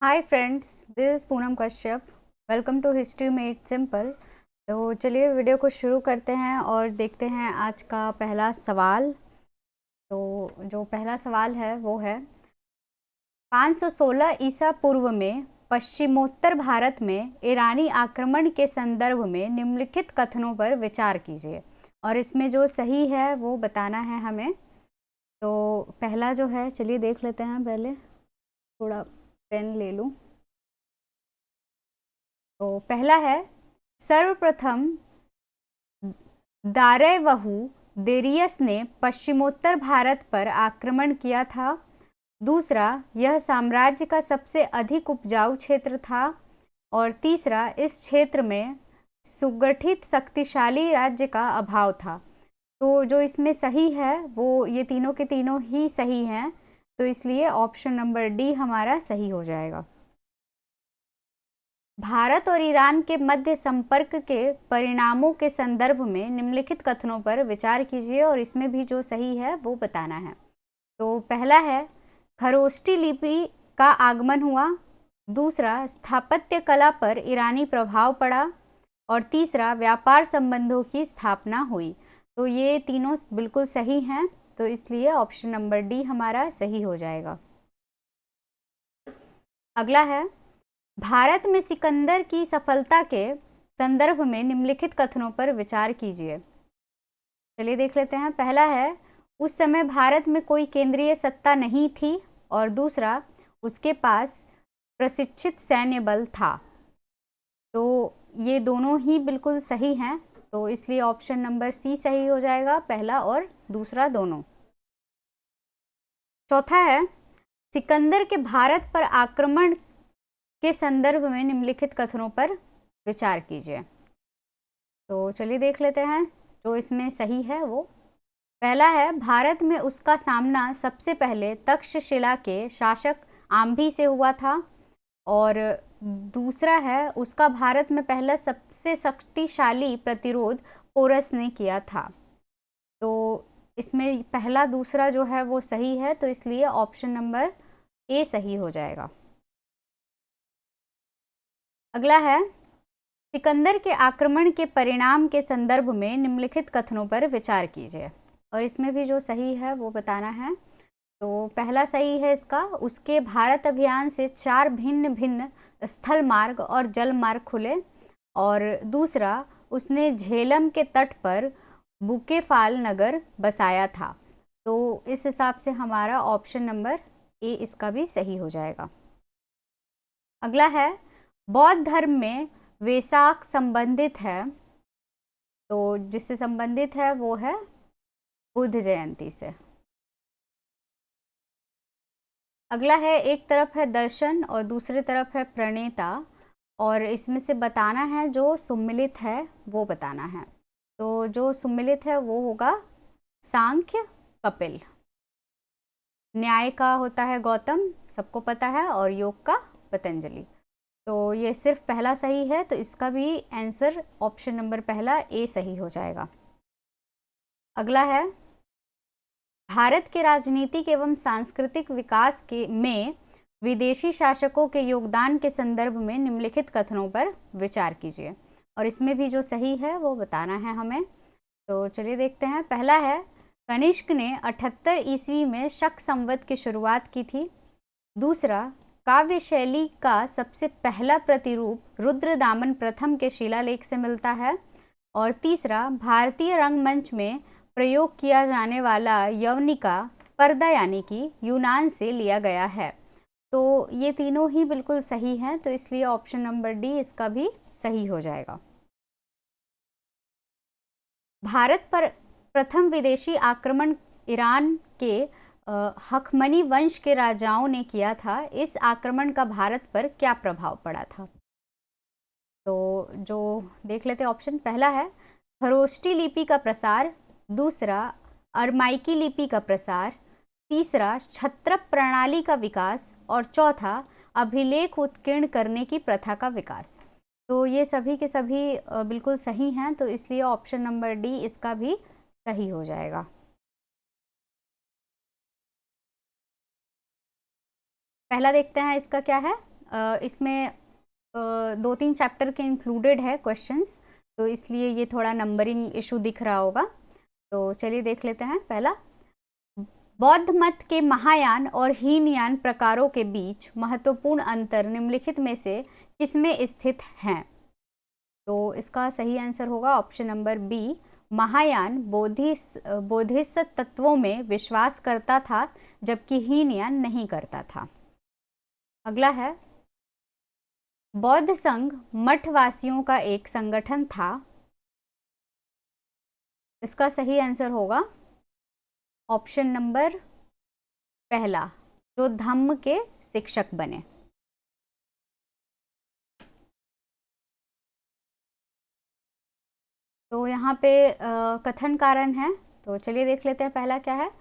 Hi friends, this is Poonam Kashyap. Welcome to history made simple. तो चलिए video को शुरू करते हैं और देखते हैं आज का पहला सवाल। तो जो पहला सवाल है वो है 516 ईसा पूर्व में पश्चिमोत्तर भारत में ईरानी आक्रमण के संदर्भ में निम्नलिखित कथनों पर विचार कीजिए और इसमें जो सही है वो बताना है हमें। तो पहला जो है, चलिए देख लेते हैं। पहले थोड़ा पेन ले लूँ। तो पहला है, सर्वप्रथम दारैवहु देरियस ने पश्चिमोत्तर भारत पर आक्रमण किया था। दूसरा, यह साम्राज्य का सबसे अधिक उपजाऊ क्षेत्र था। और तीसरा, इस क्षेत्र में सुगठित शक्तिशाली राज्य का अभाव था। तो जो इसमें सही है वो ये तीनों के तीनों ही सही हैं, तो इसलिए ऑप्शन नंबर डी हमारा सही हो जाएगा। भारत और ईरान के मध्य संपर्क के परिणामों के संदर्भ में निम्नलिखित कथनों पर विचार कीजिए और इसमें भी जो सही है वो बताना है। तो पहला है, खरोष्टी लिपि का आगमन हुआ। दूसरा, स्थापत्य कला पर ईरानी प्रभाव पड़ा। और तीसरा, व्यापार संबंधों की स्थापना हुई। तो ये तीनों बिल्कुल सही हैं, तो इसलिए ऑप्शन नंबर डी हमारा सही हो जाएगा। अगला है, भारत में सिकंदर की सफलता के संदर्भ में निम्नलिखित कथनों पर विचार कीजिए। चलिए देख लेते हैं। पहला है, उस समय भारत में कोई केंद्रीय सत्ता नहीं थी। और दूसरा, उसके पास प्रशिक्षित सैन्य बल था। तो ये दोनों ही बिल्कुल सही हैं, तो इसलिए ऑप्शन नंबर सी सही हो जाएगा, पहला और दूसरा दोनों। चौथा है, सिकंदर के भारत पर आक्रमण के संदर्भ में निम्नलिखित कथनों पर विचार कीजिए। तो चलिए देख लेते हैं जो इसमें सही है वो। पहला है, भारत में उसका सामना सबसे पहले तक्षशिला के शासक आम्भी से हुआ था। और दूसरा है, उसका भारत में पहला सबसे शक्तिशाली प्रतिरोध पोरस ने किया था। तो इसमें पहला दूसरा जो है वो सही है, तो इसलिए ऑप्शन नंबर ए सही हो जाएगा। अगला है, सिकंदर के आक्रमण के परिणाम के संदर्भ में निम्नलिखित कथनों पर विचार कीजिए और इसमें भी जो सही है वो बताना है। तो पहला सही है इसका, उसके भारत अभियान से 4 भिन्न भिन्न स्थल मार्ग और जल मार्ग खुले। और दूसरा, उसने झेलम के तट पर बुकेफाल नगर बसाया था। तो इस हिसाब से हमारा ऑप्शन नंबर ए इसका भी सही हो जाएगा। अगला है, बौद्ध धर्म में वैसाख संबंधित है। तो जिससे संबंधित है वो है बुद्ध जयंती से। अगला है, एक तरफ है दर्शन और दूसरी तरफ है प्रणेता, और इसमें से बताना है जो सुमिलित है वो बताना है। तो जो सुमिलित है वो होगा सांख्य कपिल। न्याय का होता है गौतम, सबको पता है, और योग का पतंजलि। तो ये सिर्फ पहला सही है, तो इसका भी आंसर ऑप्शन नंबर पहला ए सही हो जाएगा। अगला है, भारत के राजनीतिक एवं सांस्कृतिक विकास में विदेशी शासकों के योगदान के संदर्भ में निम्नलिखित कथनों पर विचार कीजिए और इसमें भी जो सही है वो बताना है हमें। तो चलिए देखते हैं। पहला है, कनिष्क ने 78 ईस्वी में शक संवत की शुरुआत की थी। दूसरा, काव्य शैली का सबसे पहला प्रतिरूप रुद्रदामन प्रथम के शिलालेख से मिलता है। और तीसरा, भारतीय रंगमंच में प्रयोग किया जाने वाला यवनिका पर्दा यानी कि यूनान से लिया गया है। तो ये तीनों ही बिल्कुल सही हैं, तो इसलिए ऑप्शन नंबर डी इसका भी सही हो जाएगा। भारत पर प्रथम विदेशी आक्रमण ईरान के हखमनी वंश के राजाओं ने किया था। इस आक्रमण का भारत पर क्या प्रभाव पड़ा था? तो जो देख लेते हैं ऑप्शन। पहला है, खरोष्टी लिपि का प्रसार। दूसरा, अरमाइकी लिपि का प्रसार। तीसरा, क्षत्रप प्रणाली का विकास। और चौथा, अभिलेख उत्कीर्ण करने की प्रथा का विकास। तो ये सभी के सभी बिल्कुल सही हैं, तो इसलिए ऑप्शन नंबर डी इसका भी सही हो जाएगा। पहला देखते हैं इसका क्या है। इसमें 2-3 चैप्टर के इंक्लूडेड है क्वेश्चंस, तो इसलिए ये थोड़ा नंबरिंग इशू दिख रहा होगा। तो चलिए देख लेते हैं। पहला, बौद्ध मत के महायान और हीनयान प्रकारों के बीच महत्वपूर्ण अंतर निम्नलिखित में से किसमें स्थित हैं? तो इसका सही आंसर होगा option number B. Mahayana bodhisattva तत्वों में विश्वास करता था, जबकि हीनयान नहीं करता था। अगला है, बौद्ध संघ मठवासियों का एक संगठन था। इसका सही आंसर होगा ऑप्शन नंबर पहला, जो धम्म के शिक्षक बने। तो यहाँ पे कथन कारण है, तो चलिए देख लेते हैं। पहला क्या है,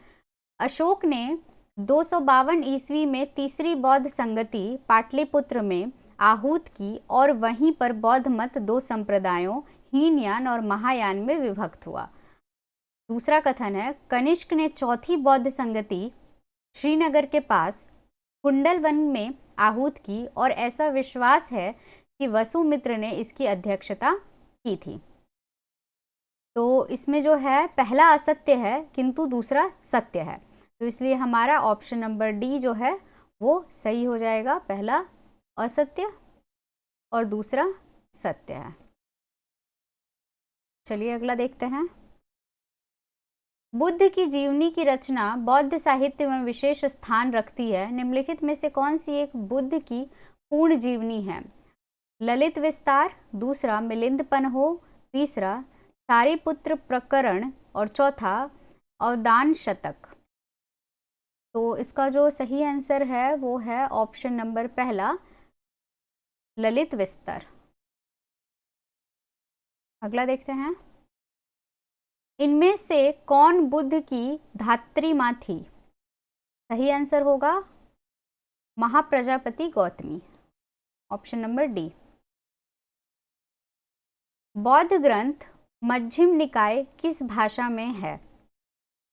अशोक ने 252 ईस्वी में तीसरी बौद्ध संगति पाटलिपुत्र में आहूत की और वहीं पर बौद्ध मत 2 संप्रदायों हीनयान और महायान में विभक्त हुआ। दूसरा कथन है, कनिष्क ने चौथी बौद्ध संगति श्रीनगर के पास कुंडलवन में आहूत की और ऐसा विश्वास है कि वसुमित्र ने इसकी अध्यक्षता की थी। तो इसमें जो है पहला असत्य है किंतु दूसरा सत्य है, तो इसलिए हमारा ऑप्शन नंबर डी जो है वो सही हो जाएगा। पहला असत्य और दूसरा सत्य है। चलिए अगला देखते हैं। बुद्ध की जीवनी की रचना बौद्ध साहित्य में विशेष स्थान रखती है। निम्नलिखित में से कौन सी एक बुद्ध की पूर्ण जीवनी है? ललित विस्तार, दूसरा मिलिंद पन्हो, तीसरा सारिपुत्र प्रकरण और चौथा अवदान शतक। तो इसका जो सही आंसर है वो है ऑप्शन नंबर पहला, ललित विस्तार। अगला देखते हैं, इनमें से कौन बुद्ध की धात्री मां थी? सही आंसर होगा Mahaprajapati Gautami, option number D. बौद्ध ग्रंथ मध्यम निकाय किस भाषा में है?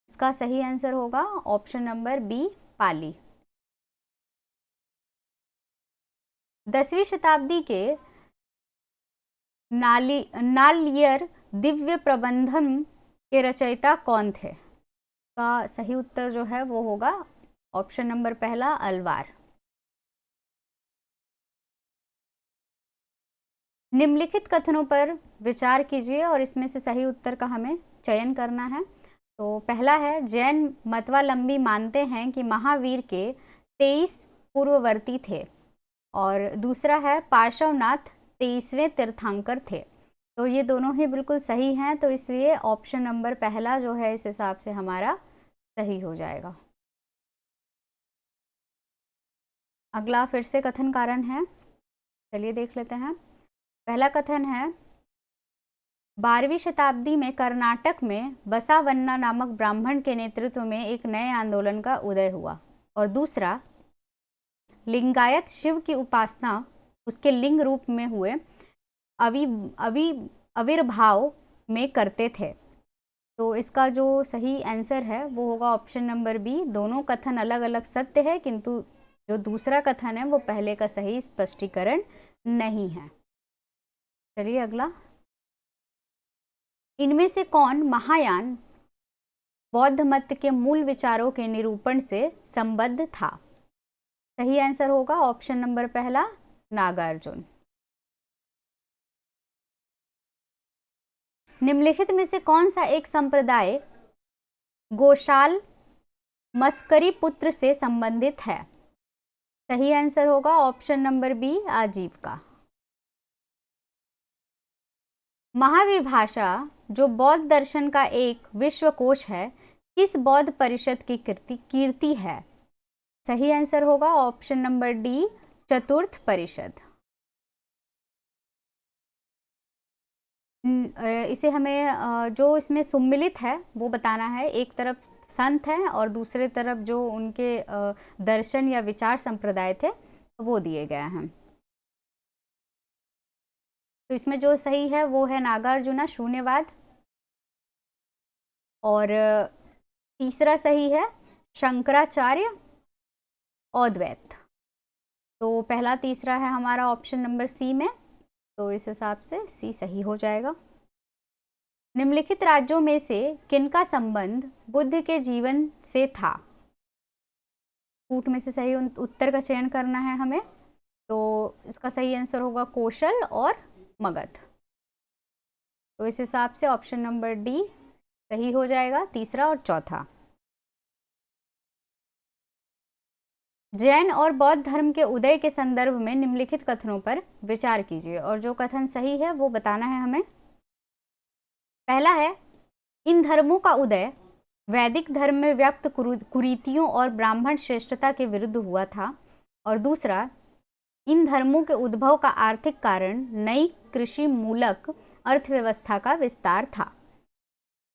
इसका सही आंसर होगा ऑप्शन नंबर बी, पाली। 10वीं शताब्दी के नालियर दिव्य प्रबंधन के रचयिता कौन थे? का सही उत्तर जो है वो होगा ऑप्शन नंबर पहला, अलवार। निम्नलिखित कथनों पर विचार कीजिए और इसमें से सही उत्तर का हमें चयन करना है। तो पहला है, जैन मतवालंबी मानते हैं कि महावीर के 23 पूर्ववर्ती थे, और दूसरा है पार्श्वनाथ 23वें तीर्थंकर थे। तो ये दोनों ही बिल्कुल सही हैं, तो इसलिए ऑप्शन नंबर पहला जो है इस हिसाब से हमारा सही हो जाएगा। अगला फिर से कथन कारण है, चलिए देख लेते हैं। पहला कथन है, 12वीं शताब्दी में कर्नाटक में बसावन्ना नामक ब्राह्मण के नेतृत्व में एक नए आंदोलन का उदय हुआ। और दूसरा, लिंगायत शिव की उपासना उसके लिंग रूप में हुए आविर्भाव में करते थे। तो इसका जो सही आंसर है वो होगा ऑप्शन नंबर बी। दोनों कथन अलग अलग सत्य है, किंतु जो दूसरा कथन है वो पहले का सही स्पष्टीकरण नहीं है। चलिए अगला, इनमें से कौन महायान बौद्ध मत के मूल विचारों के निरूपण से संबद्ध था? सही आंसर होगा ऑप्शन नंबर पहला, नागार्जुन। निम्नलिखित में से कौन सा एक संप्रदाय गोशाल मस्करी पुत्र से संबंधित है? सही आंसर होगा ऑप्शन नंबर बी, आजीविका। महाविभाषा जो बौद्ध दर्शन का एक विश्वकोश है, किस बौद्ध परिषद की कीर्ति है? सही आंसर होगा ऑप्शन नंबर डी, चतुर्थ परिषद। इसे हमें जो इसमें सम्मिलित है वो बताना है। एक तरफ संत हैं और दूसरे तरफ जो उनके दर्शन या विचार संप्रदाय थे वो दिए गए हैं। तो इसमें जो सही है वो है नागार्जुना शून्यवाद, और तीसरा सही है शंकराचार्य अद्वैत। तो पहला तीसरा है हमारा ऑप्शन नंबर सी में, तो इस हिसाब से सी सही हो जाएगा। निम्नलिखित राज्यों में से किनका संबंध बुद्ध के जीवन से था? कूट में से सही उत्तर का चयन करना है हमें। तो इसका सही आंसर होगा कौशल और मगध। तो इस हिसाब से ऑप्शन नंबर डी सही हो जाएगा, तीसरा और चौथा। जैन और बौद्ध धर्म के उदय के संदर्भ में निम्नलिखित कथनों पर विचार कीजिए, और जो कथन सही है वो बताना है हमें। पहला है, इन धर्मों का उदय वैदिक धर्म में व्यक्त कुरीतियों और ब्राह्मण श्रेष्ठता के विरुद्ध हुआ था। और दूसरा, इन धर्मों के उद्भव का आर्थिक कारण नई कृषि मूलक अर्थव्यवस्था का विस्तार था।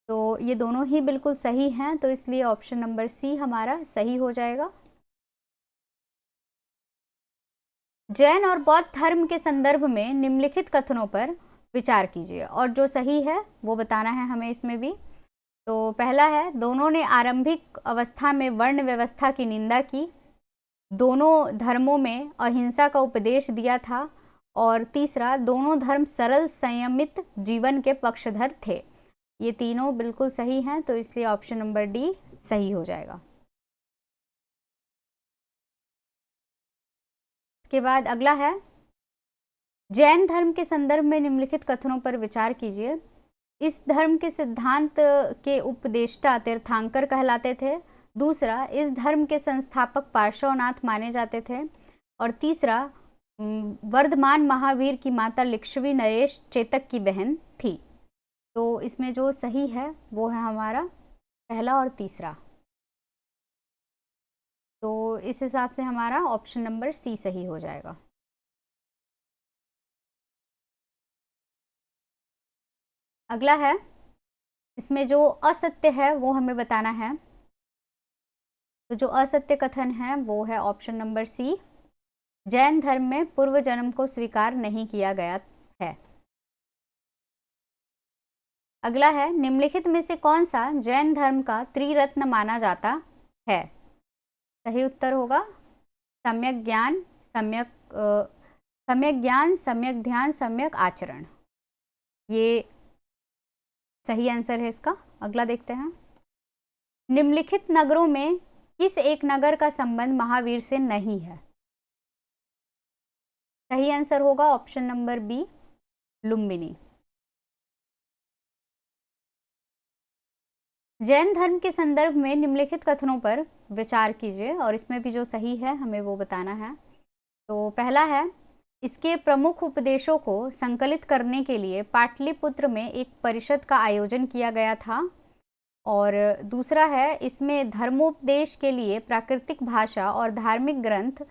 तो ये दोनों ही बिल्कुल सही हैं, तो इसलिए ऑप्शन नंबर सी हमारा सही हो जाएगा। जैन और बौद्ध धर्म के संदर्भ में निम्नलिखित कथनों पर विचार कीजिए, और जो सही है वो बताना है हमें इसमें भी। तो पहला है, दोनों ने आरंभिक अवस्था में वर्ण व्यवस्था की निंदा की, दोनों धर्मों में अहिंसा का उपदेश दिया था। और तीसरा, दोनों धर्म सरल संयमित जीवन के पक्षधर थे। ये तीनों बिल्कुल सही हैं, तो इसलिए ऑप्शन नंबर डी सही हो जाएगा। इसके बाद अगला है, जैन धर्म के संदर्भ में निम्नलिखित कथनों पर विचार कीजिए। इस धर्म के सिद्धांत के उपदेष्टा तीर्थंकर कहलाते थे। दूसरा, इस धर्म के संस्थापक पार्श्वनाथ माने जाते थे। और तीसरा, वर्धमान महावीर की माता लिच्छवी नरेश चेतक की बहन थी। तो इसमें जो सही है वो है हमारा पहला और तीसरा। तो इस हिसाब से हमारा ऑप्शन नंबर सी सही हो जाएगा। अगला है, इसमें जो असत्य है वो हमें बताना है। तो जो असत्य कथन है वो है ऑप्शन नंबर सी, जैन धर्म में पूर्व जन्म को स्वीकार नहीं किया गया है। अगला है, निम्नलिखित में से कौन सा जैन धर्म का त्रिरत्न माना जाता है? सही उत्तर होगा सम्यक ज्ञान, सम्यक ज्ञान, सम्यक ध्यान, सम्यक आचरण। ये सही आंसर है इसका। अगला देखते हैं, निम्नलिखित नगरों में किस एक नगर का संबंध महावीर से नहीं है? सही आंसर होगा option number B, Lumbini. Jain धर्म के संदर्भ में निम्नलिखित कथनों पर विचार कीजिए, और इसमें भी जो सही है हमें वो बताना है। तो पहला है, इसके प्रमुख उपदेशों को संकलित करने के लिए पाटलिपुत्र में एक परिषद का आयोजन किया गया था। और दूसरा है, इसमें धर्मोपदेश के लिए प्राकृतिक भाषा और धार्मिक ग्रंथ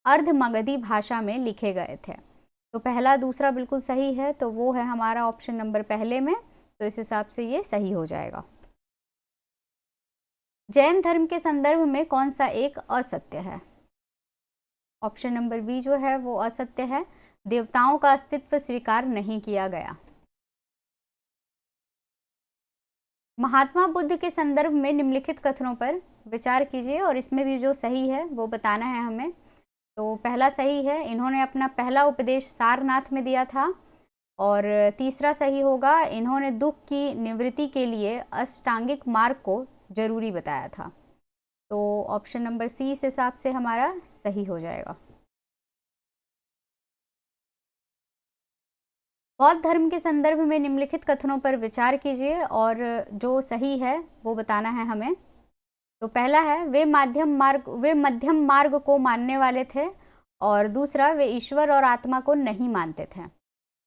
अर्धमगधी भाषा में लिखे गए थे। तो पहला दूसरा बिल्कुल सही है, तो वो है हमारा ऑप्शन नंबर पहले में। तो इस हिसाब से ये सही हो जाएगा। जैन धर्म के संदर्भ में कौन सा एक असत्य है? ऑप्शन नंबर बी जो है वो असत्य है, देवताओं का अस्तित्व स्वीकार नहीं किया गया। महात्मा बुद्ध के संदर्भ में निम्नलिखित कथनों पर विचार कीजिए, और इसमें भी जो सही है वो बताना है हमें। तो पहला सही है, इन्होंने अपना पहला उपदेश सारनाथ में दिया था। और तीसरा सही होगा, इन्होंने दुख की निवृत्ति के लिए अष्टांगिक मार्ग को जरूरी बताया था। तो ऑप्शन नंबर सी इस हिसाब से हमारा सही हो जाएगा। बौद्ध धर्म के संदर्भ में निम्नलिखित कथनों पर विचार कीजिए, और जो सही है वो बताना है हमें। तो पहला है, वे मध्यम मार्ग को मानने वाले थे। और दूसरा, वे ईश्वर और आत्मा को नहीं मानते थे।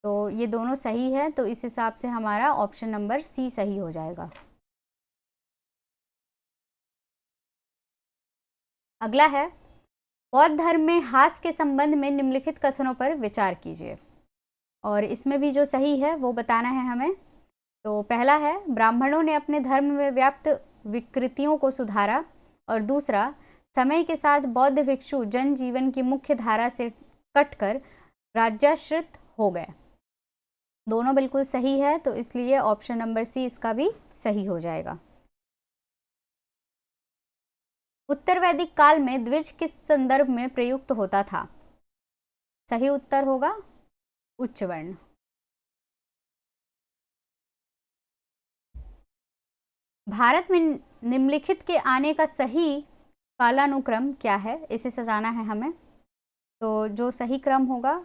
तो ये दोनों सही है, तो इस हिसाब से हमारा ऑप्शन नंबर सी सही हो जाएगा। अगला है, बौद्ध धर्म में हास के संबंध में निम्नलिखित कथनों पर विचार कीजिए, और इसमें भी जो सही है वो बताना है हमें। तो पहला है, ब्राह्मणों ने अपने धर्म में व्याप्त विकृतियों को सुधारा। और दूसरा, समय के साथ बौद्ध भिक्षु जनजीवन की मुख्य धारा से कटकर राज्याश्रित हो गए। दोनों बिल्कुल सही है, तो इसलिए ऑप्शन नंबर सी इसका भी सही हो जाएगा। उत्तर वैदिक काल में द्विज किस संदर्भ में प्रयुक्त होता था? सही उत्तर होगा उच्च वर्ण। भारत में निम्नलिखित के आने का सही कालानुक्रम क्या है, इसे सजाना है हमें। तो जो सही क्रम होगा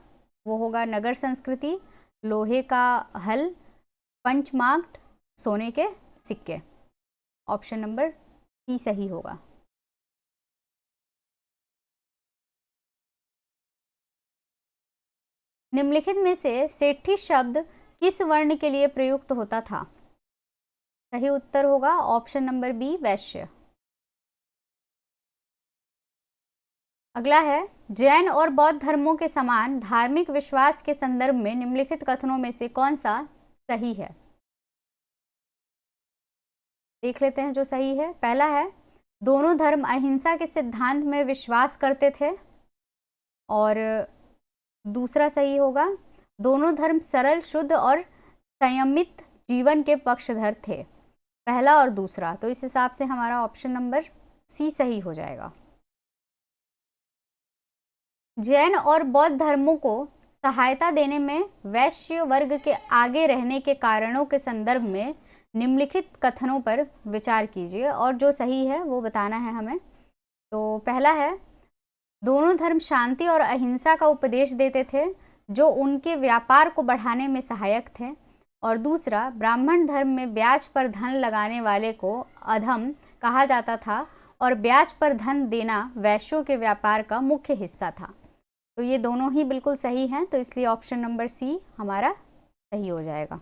वो होगा नगर संस्कृति, लोहे का हल, पंचमार्ग, सोने के सिक्के। ऑप्शन नंबर सी सही होगा। निम्नलिखित में से सेठी शब्द किस वर्ण के लिए प्रयुक्त होता था? सही उत्तर होगा ऑप्शन नंबर बी वैश्य। अगला है, जैन और बौद्ध धर्मों के समान धार्मिक विश्वास के संदर्भ में निम्नलिखित कथनों में से कौन सा सही है? देख लेते हैं जो सही है। पहला है, दोनों धर्म अहिंसा के सिद्धांत में विश्वास करते थे। और दूसरा सही होगा, दोनों धर्म सरल, शुद्ध और संयमित जीवन के पक्षधर थे। पहला और दूसरा, तो इस हिसाब से हमारा ऑप्शन नंबर सी सही हो जाएगा। जैन और बौद्ध धर्मों को सहायता देने में वैश्य वर्ग के आगे रहने के कारणों के संदर्भ में निम्नलिखित कथनों पर विचार कीजिए और जो सही है वो बताना है हमें। तो पहला है, दोनों धर्म शांति और अहिंसा का उपदेश देते थे जो उनके व्यापार को बढ़ाने में सहायक थे। और दूसरा, ब्राह्मण धर्म में ब्याज पर धन लगाने वाले को अधम कहा जाता था और ब्याज पर धन देना वैश्यों के व्यापार का मुख्य हिस्सा था। तो ये दोनों ही बिल्कुल सही हैं, तो इसलिए ऑप्शन नंबर सी हमारा सही हो जाएगा।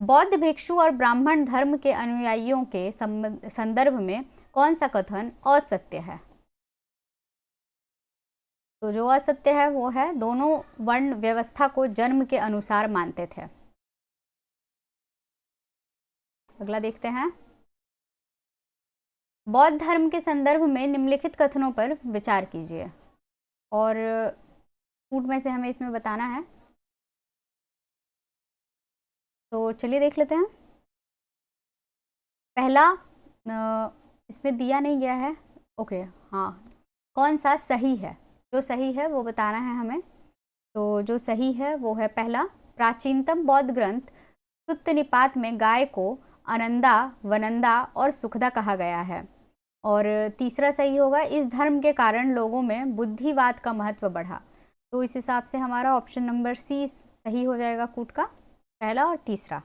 बौद्ध भिक्षु और ब्राह्मण धर्म के अनुयायियों के संदर्भ में कौन सा कथन असत्य है? तो जो असत्य है वो है, दोनों वर्ण व्यवस्था को जन्म के अनुसार मानते थे। अगला देखते हैं, बौद्ध धर्म के संदर्भ में निम्नलिखित कथनों पर विचार कीजिए और कूट में से हमें इसमें बताना है। तो चलिए देख लेते हैं। पहला, इसमें दिया नहीं गया है, ओके, हाँ, कौन सा सही है? जो सही है वो बताना है हमें। तो जो सही है वो है पहला, प्राचीनतम बौद्ध ग्रंथ सुत्त निपात में गाय को आनंदा, वनंदा और सुखदा कहा गया है। और तीसरा सही होगा, इस धर्म के कारण लोगों में बुद्धिवाद का महत्व बढ़ा। तो इस हिसाब से हमारा ऑप्शन नंबर सी सही हो जाएगा, कूट का पहला और तीसरा।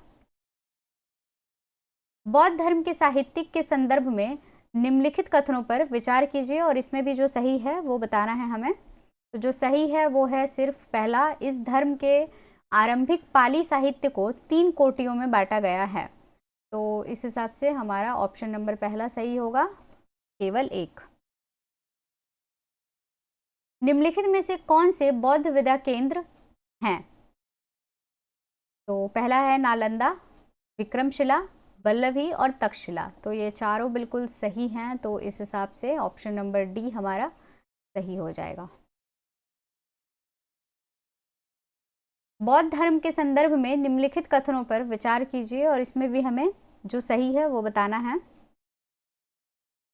बौद्ध धर्म के साहित्यिक के संदर्भ में निम्नलिखित कथनों पर विचार कीजिए और इसमें भी जो सही है वो बताना है हमें। तो जो सही है वो है सिर्फ पहला, इस धर्म के आरंभिक पाली साहित्य को 3 कोटियों में बांटा गया है। तो इस हिसाब से हमारा ऑप्शन नंबर पहला सही होगा, केवल एक। निम्नलिखित में से कौन से बौद्ध विद्या केंद्र हैं? तो पहला है नालंदा, विक्रमशिला, वल्लभी और तक्षशिला। तो ये चारों बिल्कुल सही हैं, तो इस हिसाब से ऑप्शन नंबर डी हमारा सही हो जाएगा। बौद्ध धर्म के संदर्भ में निम्नलिखित कथनों पर विचार कीजिए और इसमें भी हमें जो सही है वो बताना है।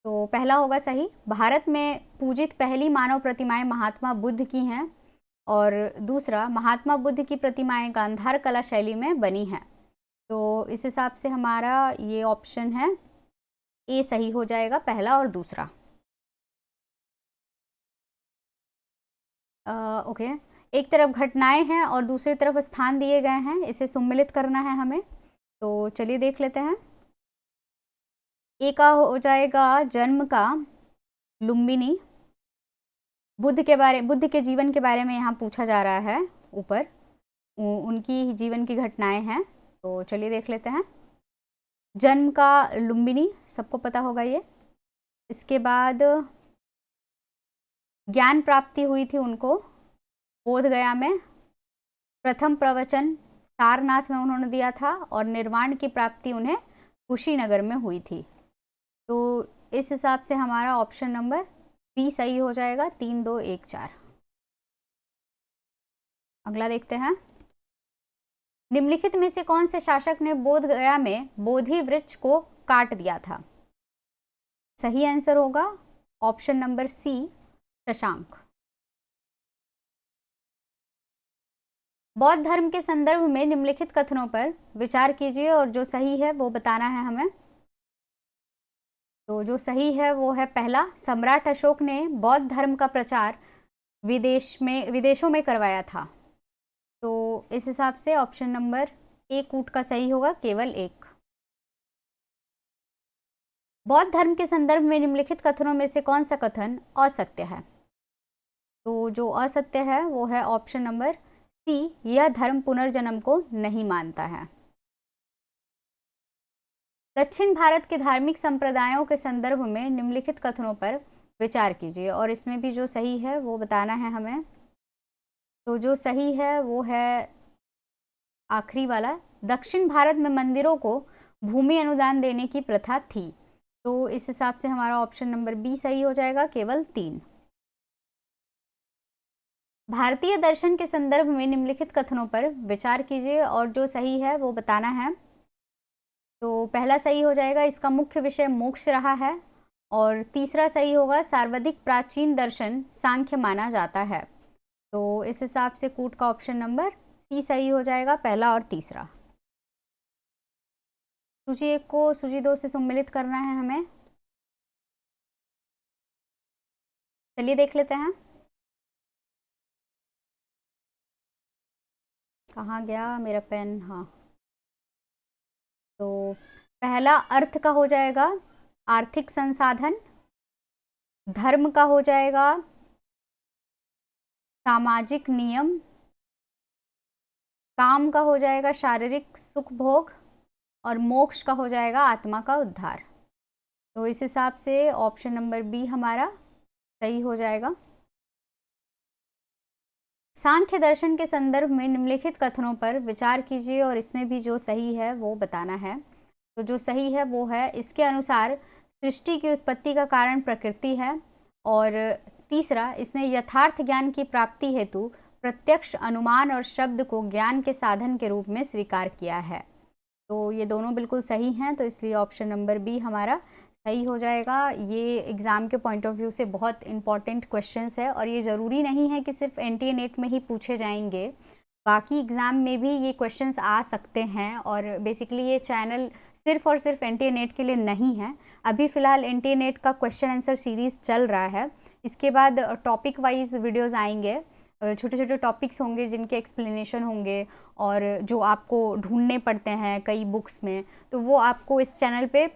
तो पहला होगा सही, भारत में पूजित पहली मानव प्रतिमाएं महात्मा बुद्ध की हैं। और दूसरा, महात्मा बुद्ध की प्रतिमाएं गांधार कला शैली में बनी हैं। तो इस हिसाब से हमारा ये ऑप्शन है ए सही हो जाएगा, पहला और दूसरा। ओके, एक तरफ घटनाएं हैं और दूसरी तरफ स्थान दिए गए हैं, इसे सम्मिलित करना है हमें। तो चलिए देख लेते हैं। ए का हो जाएगा जन्म का लुम्बिनी। बुद्ध के जीवन के बारे में यहाँ पूछा जा रहा है, ऊपर उनकी जीवन की घटनाएं हैं। तो चलिए देख लेते हैं। जन्म का लुम्बिनी सबको पता होगा ये। इसके बाद ज्ञान प्राप्ति हुई थी उनको बोध गया में। प्रथम प्रवचन सारनाथ में उन्होंने दिया था और निर्वाण की प्राप्ति उन्हें कुशीनगर में हुई थी। तो इस हिसाब से हमारा ऑप्शन नंबर बी सही हो जाएगा, 3 2 1 4। अगला देखते हैं। निम्नलिखित में से कौन से शासक ने बोध गया में बोधि वृक्ष को काट दिया था? सही आंसर होगा ऑप्शन नंबर सी, शशांक। बौद्ध धर्म के संदर्भ में निम्नलिखित कथनों पर विचार कीजिए और जो सही है वो बताना है हमें। तो जो सही है वो है पहला, सम्राट अशोक ने बौद्ध धर्म का प्रचार विदेशों में करवाया था। तो इस हिसाब से ऑप्शन नंबर ए कूट का सही होगा, केवल एक। बौद्ध धर्म के संदर्भ में निम्नलिखित कथनों में से कौन सा कथन असत्य है? तो जो असत्य है वो है ऑप्शन नंबर सी, यह धर्म पुनर्जन्म को नहीं मानता है। दक्षिण भारत के धार्मिक संप्रदायों के संदर्भ में निम्नलिखित कथनों पर विचार कीजिए और इसमें भी जो सही है वो बताना है हमें। तो जो सही है वो है आखिरी वाला, दक्षिण भारत में मंदिरों को भूमि अनुदान देने की प्रथा थी। तो इस हिसाब से हमारा ऑप्शन नंबर बी सही हो जाएगा, केवल 3। भारतीय दर्शन के संदर्भ में निम्नलिखित कथनों पर विचार कीजिए और जो सही है वो बताना है। तो पहला सही हो जाएगा, इसका मुख्य विषय मोक्ष रहा है। और तीसरा सही होगा, सर्वाधिक प्राचीन दर्शन सांख्य माना जाता है। तो इस हिसाब से कूट का ऑप्शन नंबर सी सही हो जाएगा, पहला और तीसरा। सूची 1 को सूची 2 से सम्मिलित करना है हमें। चलिए देख लेते हैं। कहाँ गया मेरा पेन? हाँ, तो पहला अर्थ का हो जाएगा आर्थिक संसाधन, धर्म का हो जाएगा सामाजिक नियम, काम का हो जाएगा शारीरिक सुख भोग और मोक्ष का हो जाएगा आत्मा का उद्धार। तो इस हिसाब से ऑप्शन नंबर बी हमारा सही हो जाएगा। सांख्य दर्शन के संदर्भ में निम्नलिखित कथनों पर विचार कीजिए और इसमें भी जो सही है वो बताना है। तो जो सही है वो है, इसके अनुसार सृष्टि की उत्पत्ति का कारण प्रकृति है। और तीसरा, इसने यथार्थ ज्ञान की प्राप्ति हेतु प्रत्यक्ष अनुमान और शब्द को ज्ञान के साधन के रूप में स्वीकार किया है। तो ये दोनों बिल्कुल सही हैं, तो इसलिए ऑप्शन नंबर बी हमारा सही हो जाएगा। ये एग्ज़ाम के पॉइंट ऑफ व्यू से बहुत इंपॉर्टेंट क्वेश्चंस है और ये ज़रूरी नहीं है कि सिर्फ एनटीए नेट में ही पूछे जाएंगे, बाकी एग्ज़ाम में भी ये क्वेश्चंस आ सकते हैं। और बेसिकली ये चैनल सिर्फ और सिर्फ एनटीए नेट के लिए नहीं है। अभी फ़िलहाल एनटीए नेट का क्वेश्चन आंसर सीरीज़ चल रहा है, इसके बाद टॉपिक वाइज वीडियोज़ आएंगे, छोटे छोटे टॉपिक्स होंगे जिनके एक्सप्लेनेशन होंगे और जो आपको ढूंढने पड़ते हैं कई बुक्स में, तो वो आपको इस चैनल पे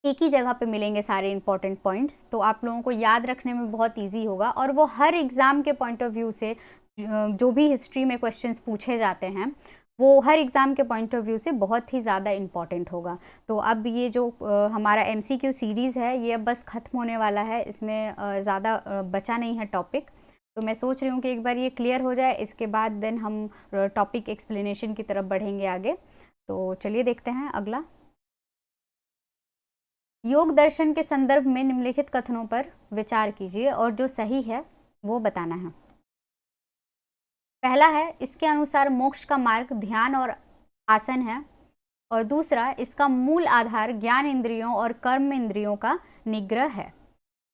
एक ही जगह पे मिलेंगे सारे इंपॉर्टेंट पॉइंट्स। तो आप लोगों को याद रखने में बहुत इजी होगा और वो हर एग्ज़ाम के पॉइंट ऑफ व्यू से जो भी हिस्ट्री में क्वेश्चंस पूछे जाते हैं वो हर एग्ज़ाम के पॉइंट ऑफ व्यू से बहुत ही ज़्यादा इम्पॉर्टेंट होगा। तो अब ये जो हमारा एमसीक्यू सीरीज़ है ये अब बस ख़त्म होने वाला है, इसमें ज़्यादा बचा नहीं है टॉपिक। तो मैं सोच रही हूँ कि एक बार ये क्लियर हो जाए, इसके बाद देन हम टॉपिक एक्सप्लेनेशन की तरफ बढ़ेंगे आगे। तो चलिए देखते हैं अगला। योग दर्शन के संदर्भ में निम्नलिखित कथनों पर विचार कीजिए और जो सही है वो बताना है। पहला है, इसके अनुसार मोक्ष का मार्ग ध्यान और आसन है। और दूसरा, इसका मूल आधार ज्ञान इंद्रियों और कर्म इंद्रियों का निग्रह है।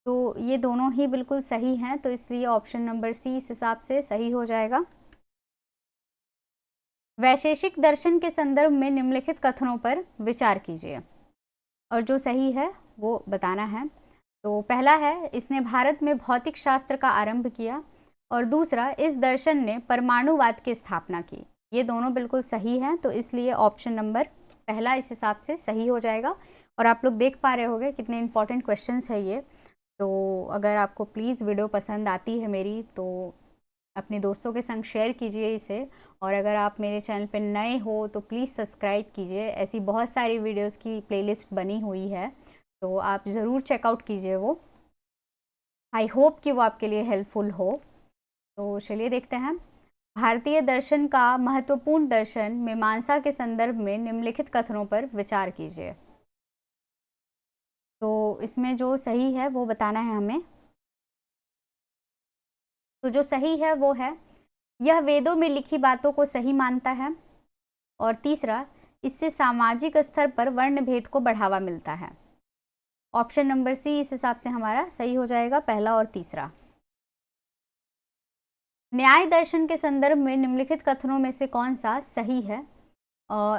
तो ये दोनों ही बिल्कुल सही हैं, तो इसलिए ऑप्शन नंबर सी इस हिसाब से सही हो जाएगा। वैशेषिक दर्शन के संदर्भ में निम्नलिखित कथनों पर विचार कीजिए और जो सही है वो बताना है। तो पहला है, इसने भारत में भौतिक शास्त्र का आरंभ किया। और दूसरा, इस दर्शन ने परमाणुवाद की स्थापना की। ये दोनों बिल्कुल सही हैं, तो इसलिए ऑप्शन नंबर पहला इस हिसाब से सही हो जाएगा। और आप लोग देख पा रहे होंगे कितने इंपॉर्टेंट क्वेश्चंस है ये। तो अगर आपको प्लीज़ वीडियो पसंद आती है मेरी तो अपने दोस्तों के संग शेयर कीजिए इसे। और अगर आप मेरे चैनल पर नए हो तो प्लीज़ सब्सक्राइब कीजिए, ऐसी बहुत सारी वीडियोस की प्लेलिस्ट बनी हुई है, तो आप ज़रूर चेकआउट कीजिए वो। आई होप कि वो आपके लिए हेल्पफुल हो। तो चलिए देखते हैं। भारतीय दर्शन का महत्वपूर्ण दर्शन मीमांसा के संदर्भ में निम्नलिखित कथनों पर विचार कीजिए। तो इसमें जो सही है वो बताना है हमें। तो जो सही है वो है, यह वेदों में लिखी बातों को सही मानता है। और तीसरा, इससे सामाजिक स्तर पर वर्ण भेद को बढ़ावा मिलता है। ऑप्शन नंबर सी इस हिसाब से हमारा सही हो जाएगा, पहला और तीसरा। न्याय दर्शन के संदर्भ में निम्नलिखित कथनों में से कौन सा सही है?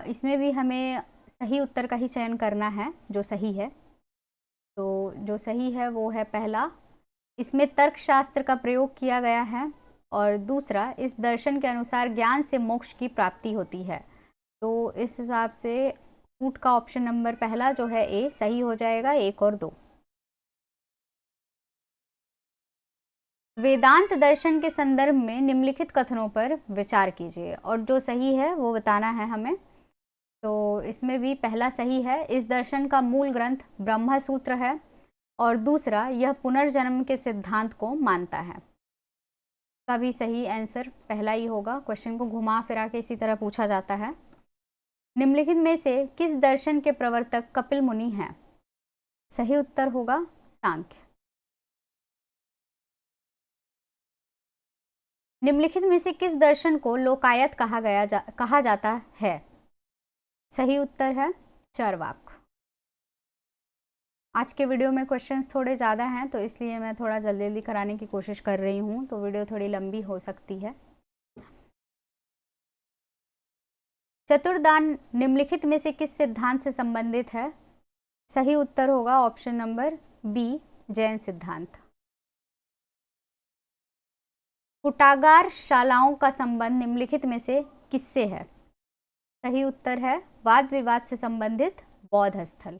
इसमें भी हमें सही उत्तर का ही चयन करना है जो सही है। तो जो सही है वो है पहला, इसमें तर्कशास्त्र का प्रयोग किया गया है, और दूसरा, इस दर्शन के अनुसार ज्ञान से मोक्ष की प्राप्ति होती है। तो इस हिसाब से कूट का ऑप्शन नंबर पहला जो है ए सही हो जाएगा, 1 और 2। वेदांत दर्शन के संदर्भ में निम्नलिखित कथनों पर विचार कीजिए और जो सही है वो बताना है हमें। तो इसमें भी पहला सही है, इस दर्शन का मूल ग्रंथ ब्रह्म सूत्र है, और दूसरा, यह पुनर्जन्म के सिद्धांत को मानता है। का भी सही आंसर पहला ही होगा। क्वेश्चन को घुमा फिरा के इसी तरह पूछा जाता है। निम्नलिखित में से किस दर्शन के प्रवर्तक कपिल मुनि हैं? सही उत्तर होगा सांख्य। निम्नलिखित में से किस दर्शन को लोकायत कहा जाता है? सही उत्तर है चरवाक। आज के वीडियो में क्वेश्चंस थोड़े ज़्यादा हैं, तो इसलिए मैं थोड़ा जल्दी जल्दी कराने की कोशिश कर रही हूँ, तो वीडियो थोड़ी लंबी हो सकती है। चतुर्दान निम्नलिखित में से किस सिद्धांत से संबंधित है? सही उत्तर होगा ऑप्शन नंबर बी, जैन सिद्धांत। कुटागार शालाओं का संबंध निम्नलिखित में से किससे है? सही उत्तर है वाद विवाद से संबंधित बौद्ध स्थल,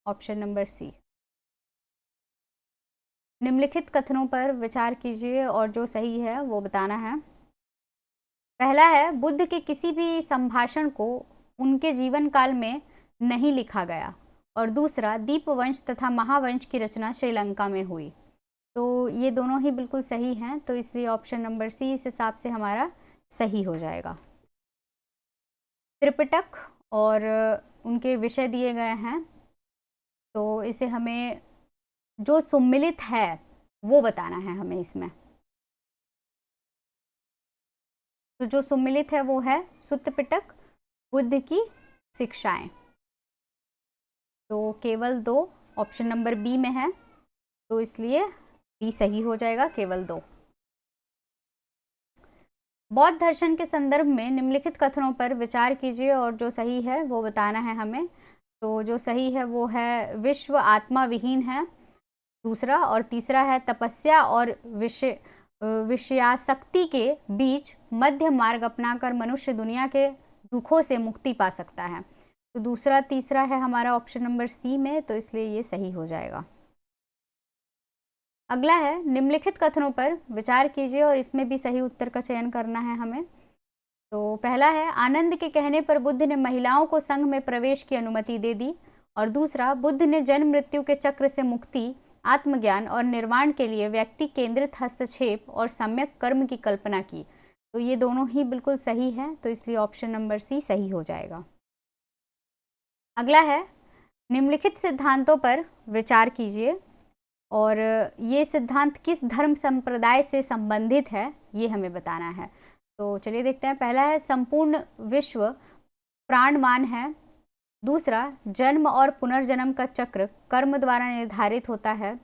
ऑप्शन नंबर सी। निम्नलिखित कथनों पर विचार कीजिए और जो सही है वो बताना है। पहला है, बुद्ध के किसी भी संभाषण को उनके जीवन काल में नहीं लिखा गया, और दूसरा, दीपवंश तथा महावंश की रचना श्रीलंका में हुई। तो ये दोनों ही बिल्कुल सही हैं, तो इसलिए ऑप्शन नंबर सी इस हिसाब से हमारा सही हो जाएगा। त्रिपिटक और उनके विषय दिए गए हैं, तो इसे हमें जो सम्मिलित है वो बताना है हमें इसमें। तो जो सम्मिलित है वो है सुत्त पिटक, बुद्ध की शिक्षाएं। तो केवल 2 ऑप्शन नंबर बी में है, तो इसलिए बी सही हो जाएगा, केवल 2। बौद्ध दर्शन के संदर्भ में निम्नलिखित कथनों पर विचार कीजिए और जो सही है वो बताना है हमें। तो जो सही है वो है विश्व आत्मा विहीन है, दूसरा, और तीसरा है तपस्या और विषयासक्ति के बीच मध्य मार्ग अपनाकर मनुष्य दुनिया के दुखों से मुक्ति पा सकता है। तो दूसरा तीसरा है हमारा ऑप्शन नंबर सी में, तो इसलिए ये सही हो जाएगा। अगला है, निम्नलिखित कथनों पर विचार कीजिए और इसमें भी सही उत्तर का चयन करना है हमें। तो पहला है, आनंद के कहने पर बुद्ध ने महिलाओं को संघ में प्रवेश की अनुमति दे दी, और दूसरा, बुद्ध ने जन्म मृत्यु के चक्र से मुक्ति, आत्मज्ञान और निर्वाण के लिए व्यक्ति केंद्रित हस्तक्षेप और सम्यक कर्म की कल्पना की। तो ये दोनों ही बिल्कुल सही है, तो इसलिए ऑप्शन नंबर सी सही हो जाएगा। अगला है, निम्नलिखित सिद्धांतों पर विचार कीजिए और ये सिद्धांत किस धर्म संप्रदाय से संबंधित है ये हमें बताना है। तो चलिए देखते हैं। पहला है, संपूर्ण विश्व प्राणवान है, दूसरा, जन्म और पुनर्जन्म का चक्र कर्म द्वारा निर्धारित होता है,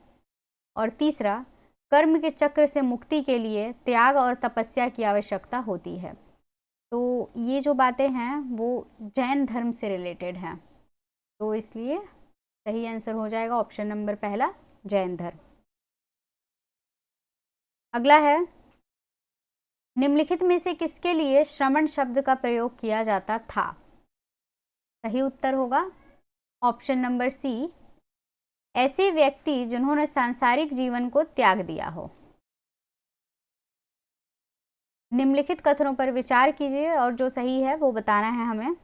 और तीसरा, कर्म के चक्र से मुक्ति के लिए त्याग और तपस्या की आवश्यकता होती है। तो ये जो बातें हैं वो जैन धर्म से रिलेटेड हैं, तो इसलिए सही आंसर हो जाएगा ऑप्शन नंबर पहला, जैन धर्म। अगला है, निम्नलिखित में से किसके लिए श्रमण शब्द का प्रयोग किया जाता था? सही उत्तर होगा ऑप्शन नंबर सी, ऐसे व्यक्ति जिन्होंने सांसारिक जीवन को त्याग दिया हो। निम्नलिखित कथनों पर विचार कीजिए और जो सही है वो बताना है हमें।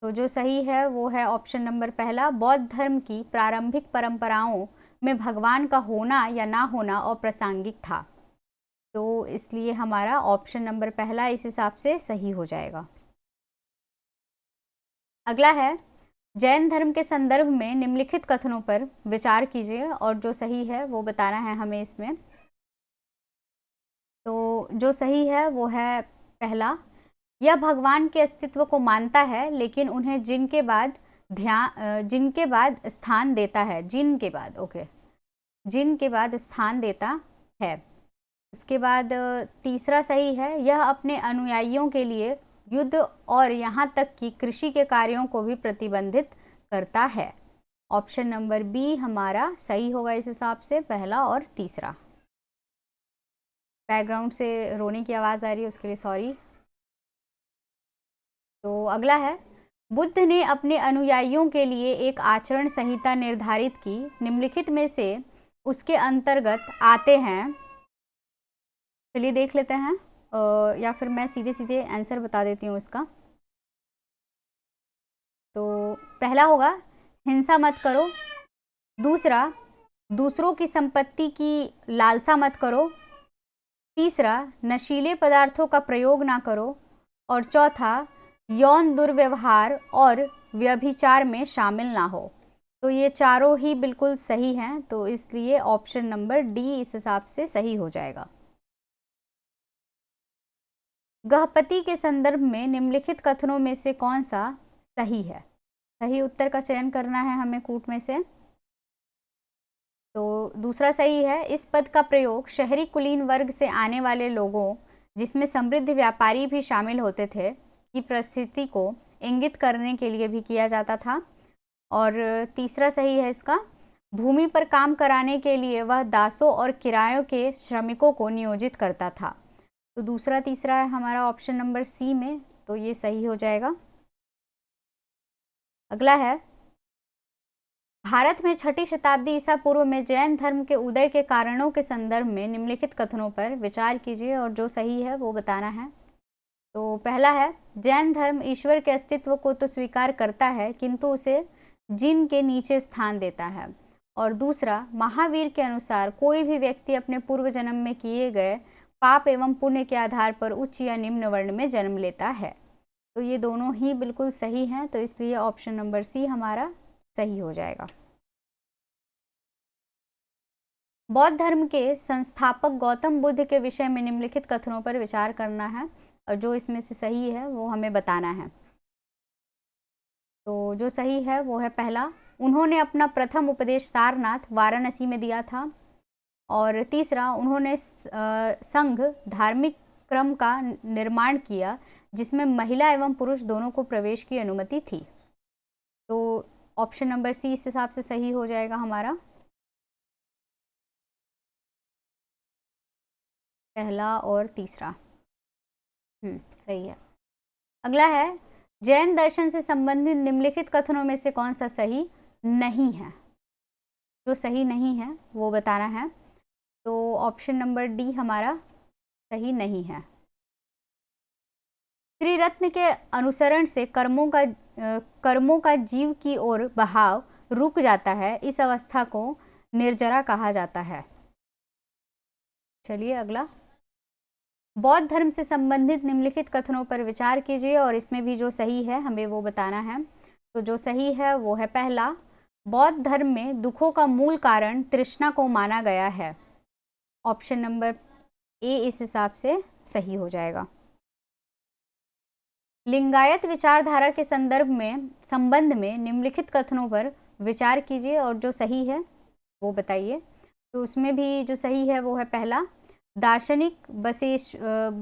तो जो सही है वो है ऑप्शन नंबर पहला, बौद्ध धर्म की प्रारंभिक परंपराओं में भगवान का होना या ना होना अप्रासंगिक था। तो इसलिए हमारा ऑप्शन नंबर पहला इस हिसाब से सही हो जाएगा। अगला है, जैन धर्म के संदर्भ में निम्नलिखित कथनों पर विचार कीजिए और जो सही है वो बताना है हमें इसमें। तो जो सही है वो है पहला, यह भगवान के अस्तित्व को मानता है लेकिन उन्हें जिनके बाद स्थान देता है, जिनके बाद स्थान देता है। उसके बाद तीसरा सही है, यह अपने अनुयायियों के लिए युद्ध और यहाँ तक कि कृषि के कार्यों को भी प्रतिबंधित करता है। ऑप्शन नंबर बी हमारा सही होगा इस हिसाब से, पहला और तीसरा। बैकग्राउंड से रोने की आवाज़ आ रही है, उसके लिए सॉरी। तो अगला है, बुद्ध ने अपने अनुयायियों के लिए एक आचरण संहिता निर्धारित की, निम्नलिखित में से उसके अंतर्गत आते हैं। चलिए देख लेते हैं, या फिर मैं सीधे सीधे आंसर बता देती हूँ इसका। तो पहला होगा हिंसा मत करो, दूसरा दूसरों की संपत्ति की लालसा मत करो, तीसरा नशीले पदार्थों का प्रयोग ना करो, और चौथा यौन दुर्व्यवहार और व्यभिचार में शामिल ना हो। तो ये चारों ही बिल्कुल सही हैं, तो इसलिए ऑप्शन नंबर डी इस हिसाब से सही हो जाएगा। गृहपति के संदर्भ में निम्नलिखित कथनों में से कौन सा सही है? सही उत्तर का चयन करना है हमें कूट में से। तो दूसरा सही है, इस पद का प्रयोग शहरी कुलीन वर्ग से आने वाले लोगों, जिसमें समृद्ध व्यापारी भी शामिल होते थे, की परिस्थिति को इंगित करने के लिए भी किया जाता था। और तीसरा सही है इसका, भूमि पर काम कराने के लिए वह दासों और किरायों के श्रमिकों को नियोजित करता था। तो दूसरा तीसरा है हमारा ऑप्शन नंबर सी में, तो ये सही हो जाएगा। अगला है, भारत में 6ठी शताब्दी ईसा पूर्व में जैन धर्म के उदय के कारणों के संदर्भ में निम्नलिखित कथनों पर विचार कीजिए और जो सही है वो बताना है। तो पहला है, जैन धर्म ईश्वर के अस्तित्व को तो स्वीकार करता है किंतु उसे जिन के नीचे स्थान देता है। और दूसरा, महावीर के अनुसार कोई भी व्यक्ति अपने पूर्व जन्म में किए गए पाप एवं पुण्य के आधार पर उच्च या निम्न वर्ण में जन्म लेता है। तो ये दोनों ही बिल्कुल सही हैं, तो इसलिए ऑप्शन नंबर सी हमारा सही हो जाएगा। बौद्ध धर्म के संस्थापक गौतम बुद्ध के विषय में निम्नलिखित कथनों पर विचार करना है और जो इसमें से सही है वो हमें बताना है। तो जो सही है वो है पहला, उन्होंने अपना प्रथम उपदेश सारनाथ वाराणसी में दिया था। और तीसरा, उन्होंने संघ धार्मिक क्रम का निर्माण किया जिसमें महिला एवं पुरुष दोनों को प्रवेश की अनुमति थी। तो ऑप्शन नंबर सी इस हिसाब से सही हो जाएगा हमारा, पहला और तीसरा सही है। अगला है, जैन दर्शन से संबंधित निम्नलिखित कथनों में से कौन सा सही नहीं है? जो सही नहीं है वो बताना है। तो ऑप्शन नंबर डी हमारा सही नहीं है। त्रिरत्न के अनुसरण से कर्मों का जीव की ओर बहाव रुक जाता है, इस अवस्था को निर्जरा कहा जाता है। चलिए अगला, बौद्ध धर्म से संबंधित निम्नलिखित कथनों पर विचार कीजिए और इसमें भी जो सही है हमें वो बताना है। तो जो सही है वो है पहला, बौद्ध धर्म में दुखों का मूल कारण तृष्णा को माना गया है। ऑप्शन नंबर ए इस हिसाब से सही हो जाएगा। लिंगायत विचारधारा के संबंध में निम्नलिखित कथनों पर विचार कीजिए और जो सही है वो बताइए। तो उसमें भी जो सही है वो है पहला, दार्शनिक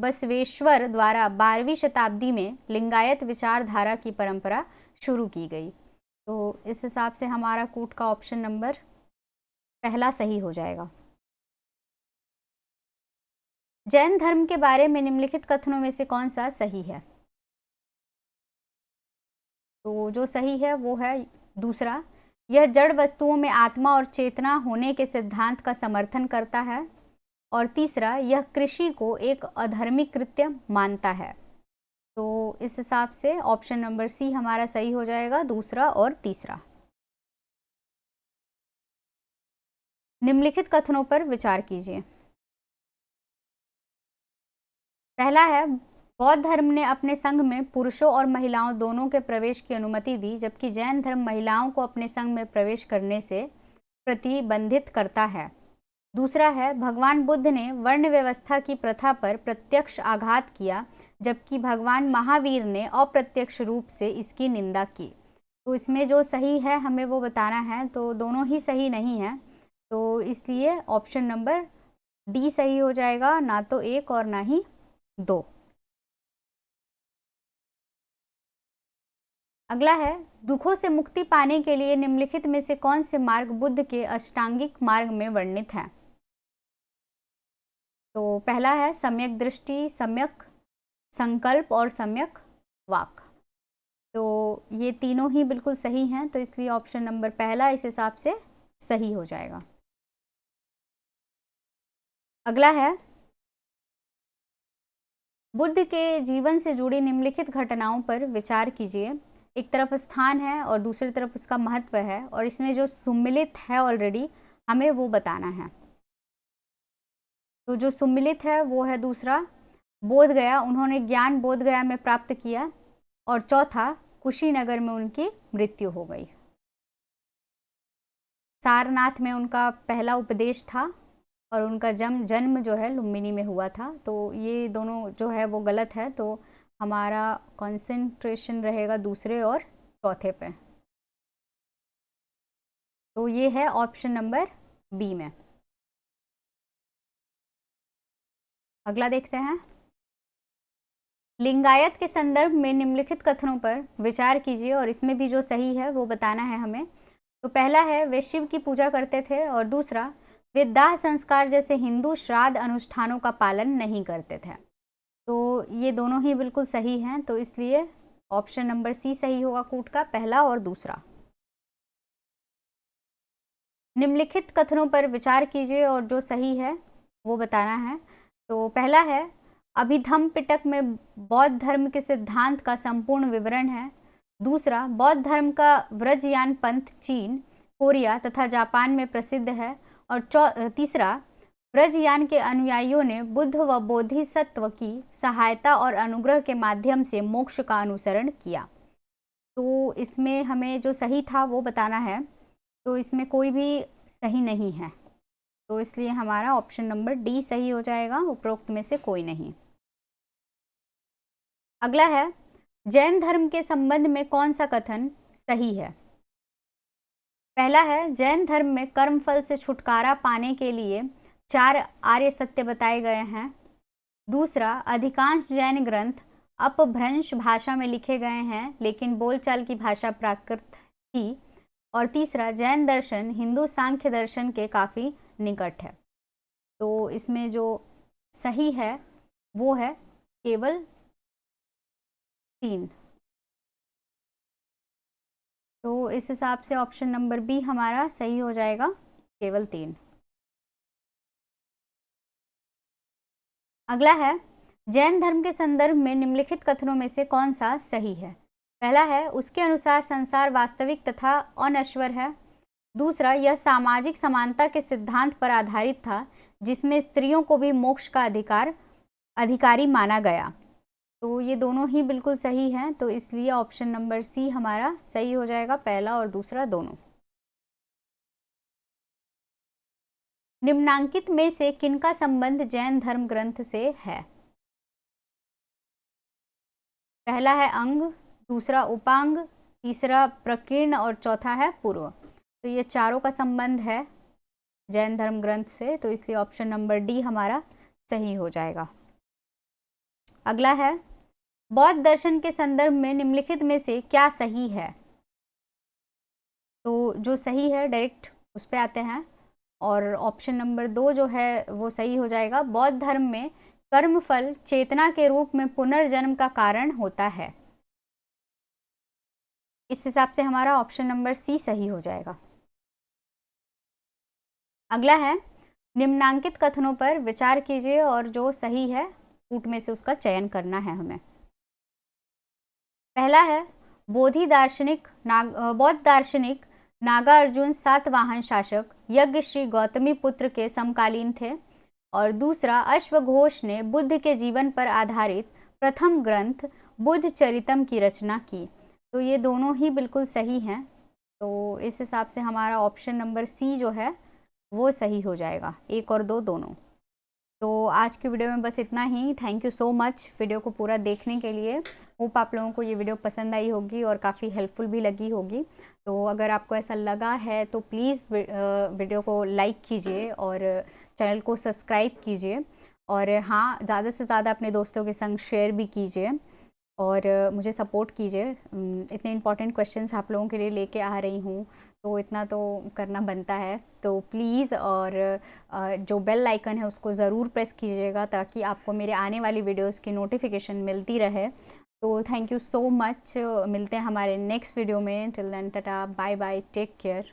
बसवेश्वर द्वारा 12वीं शताब्दी में लिंगायत विचारधारा की परंपरा शुरू की गई। तो इस हिसाब से हमारा कूट का ऑप्शन नंबर पहला सही हो जाएगा। जैन धर्म के बारे में निम्नलिखित कथनों में से कौन सा सही है? तो जो सही है वो है दूसरा, यह जड़ वस्तुओं में आत्मा और चेतना होने के सिद्धांत का समर्थन करता है। और तीसरा, यह कृषि को एक अधर्मिक कृत्य मानता है। तो इस हिसाब से ऑप्शन नंबर सी हमारा सही हो जाएगा, दूसरा और तीसरा। निम्नलिखित कथनों पर विचार कीजिए। पहला है, बौद्ध धर्म ने अपने संघ में पुरुषों और महिलाओं दोनों के प्रवेश की अनुमति दी, जबकि जैन धर्म महिलाओं को अपने संघ में प्रवेश करने से प्रतिबंधित करता है। दूसरा है, भगवान बुद्ध ने वर्ण व्यवस्था की प्रथा पर प्रत्यक्ष आघात किया, जबकि भगवान महावीर ने अप्रत्यक्ष रूप से इसकी निंदा की। तो इसमें जो सही है हमें वो बताना है। तो दोनों ही सही नहीं है, तो इसलिए ऑप्शन नंबर डी सही हो जाएगा, ना तो 1 और ना ही 2। अगला है, दुखों से मुक्ति पाने के लिए निम्नलिखित में से कौन से मार्ग बुद्ध के अष्टांगिक मार्ग में वर्णित हैं? तो पहला है सम्यक दृष्टि, सम्यक संकल्प और सम्यक वाक। तो ये तीनों ही बिल्कुल सही हैं, तो इसलिए ऑप्शन नंबर पहला इस हिसाब से सही हो जाएगा। अगला है, बुद्ध के जीवन से जुड़ी निम्नलिखित घटनाओं पर विचार कीजिए। एक तरफ स्थान है और दूसरी तरफ उसका महत्व है, और इसमें जो सुमिलित है ऑलरेडी हमें वो बताना है। तो जो सुमिलित है वो है दूसरा बोध गया, उन्होंने ज्ञान बोध गया में प्राप्त किया, और चौथा कुशीनगर में उनकी मृत्यु हो गई। सारनाथ में उनका पहला उपदेश था और उनका जन्म जो है लुम्बिनी में हुआ था। तो ये दोनों जो है वो गलत है, तो हमारा कंसंट्रेशन रहेगा दूसरे और चौथे पे। तो ये है ऑप्शन नंबर बी में। अगला देखते हैं, लिंगायत के संदर्भ में निम्नलिखित कथनों पर विचार कीजिए और इसमें भी जो सही है वो बताना है हमें। तो पहला है, वे शिव की पूजा करते थे, और दूसरा, वे दाह संस्कार जैसे हिंदू श्राद्ध अनुष्ठानों का पालन नहीं करते थे। तो ये दोनों ही बिल्कुल सही हैं, तो इसलिए ऑप्शन नंबर सी सही होगा, कूट का पहला और दूसरा। निम्नलिखित कथनों पर विचार कीजिए और जो सही है वो बताना है। तो पहला है, अभिधम्म पिटक में बौद्ध धर्म के सिद्धांत का संपूर्ण विवरण है। दूसरा, बौद्ध धर्म का व्रजयान पंथ चीन, कोरिया तथा जापान में प्रसिद्ध है। और तीसरा, व्रजयान के अनुयायियों ने बुद्ध व बोधिसत्व की सहायता और अनुग्रह के माध्यम से मोक्ष का अनुसरण किया। तो इसमें हमें जो सही था वो बताना है, तो इसमें कोई भी सही नहीं है, तो इसलिए हमारा ऑप्शन नंबर डी सही हो जाएगा, उपरोक्त में से कोई नहीं। अगला है, जैन धर्म के संबंध में कौन सा कथन सही है? पहला है, जैन धर्म में कर्मफल से छुटकारा पाने के लिए 4 आर्य सत्य बताए गए हैं। दूसरा, अधिकांश जैन ग्रंथ अपभ्रंश भाषा में लिखे गए हैं, लेकिन बोलचाल की भाषा प्राकृत थी। और तीसरा, जैन दर्शन हिंदू सांख्य दर्शन के काफ़ी निकट है। तो इसमें जो सही है वो है केवल 3। तो इस हिसाब से ऑप्शन नंबर बी हमारा सही हो जाएगा, केवल 3। अगला है, जैन धर्म के संदर्भ में निम्नलिखित कथनों में से कौन सा सही है? पहला है, उसके अनुसार संसार वास्तविक तथा अनश्वर है। दूसरा, यह सामाजिक समानता के सिद्धांत पर आधारित था, जिसमें स्त्रियों को भी मोक्ष का अधिकारी माना गया। तो ये दोनों ही बिल्कुल सही हैं, तो इसलिए ऑप्शन नंबर सी हमारा सही हो जाएगा, पहला और दूसरा दोनों। निम्नांकित में से किनका संबंध जैन धर्म ग्रंथ से है? पहला है अंग, दूसरा उपांग, तीसरा प्रकीर्ण और चौथा है पूर्व। तो ये चारों का संबंध है जैन धर्म ग्रंथ से, तो इसलिए ऑप्शन नंबर डी हमारा सही हो जाएगा। अगला है, बौद्ध दर्शन के संदर्भ में निम्नलिखित में से क्या सही है? तो जो सही है डायरेक्ट उस पर आते हैं, और ऑप्शन नंबर 2 जो है वो सही हो जाएगा। बौद्ध धर्म में कर्मफल चेतना के रूप में पुनर्जन्म का कारण होता है। इस हिसाब से हमारा ऑप्शन नंबर सी सही हो जाएगा। अगला है, निम्नांकित कथनों पर विचार कीजिए और जो सही है कूट में से उसका चयन करना है हमें। पहला है, बौद्ध दार्शनिक नागार्जुन सातवाहन शासक यज्ञ श्री गौतमी पुत्र के समकालीन थे। और दूसरा, अश्वघोष ने बुद्ध के जीवन पर आधारित प्रथम ग्रंथ बुद्ध चरितम की रचना की। तो ये दोनों ही बिल्कुल सही हैं, तो इस हिसाब से हमारा ऑप्शन नंबर सी जो है वो सही हो जाएगा, 1 और 2 दोनों। तो आज की वीडियो में बस इतना ही। Thank you so much video को पूरा देखने के लिए। होप आप लोगों को ये वीडियो पसंद आई होगी और काफ़ी हेल्पफुल भी लगी होगी। तो अगर आपको ऐसा लगा है तो प्लीज़ वीडियो को लाइक कीजिए और चैनल को सब्सक्राइब कीजिए और हाँ, ज़्यादा से ज़्यादा अपने दोस्तों के संग शेयर भी कीजिए और मुझे सपोर्ट कीजिए। इतने इम्पॉर्टेंट क्वेश्चंस आप लोगों के लिए लेके आ रही हूँ, तो इतना तो करना बनता है। तो प्लीज़ और जो बेल आइकन है उसको ज़रूर प्रेस कीजिएगा ताकि आपको मेरे आने वाली वीडियोस की नोटिफिकेशन मिलती रहे। तो थैंक यू सो मच। मिलते हैं हमारे नेक्स्ट वीडियो में। Till then tata, bye bye, take care.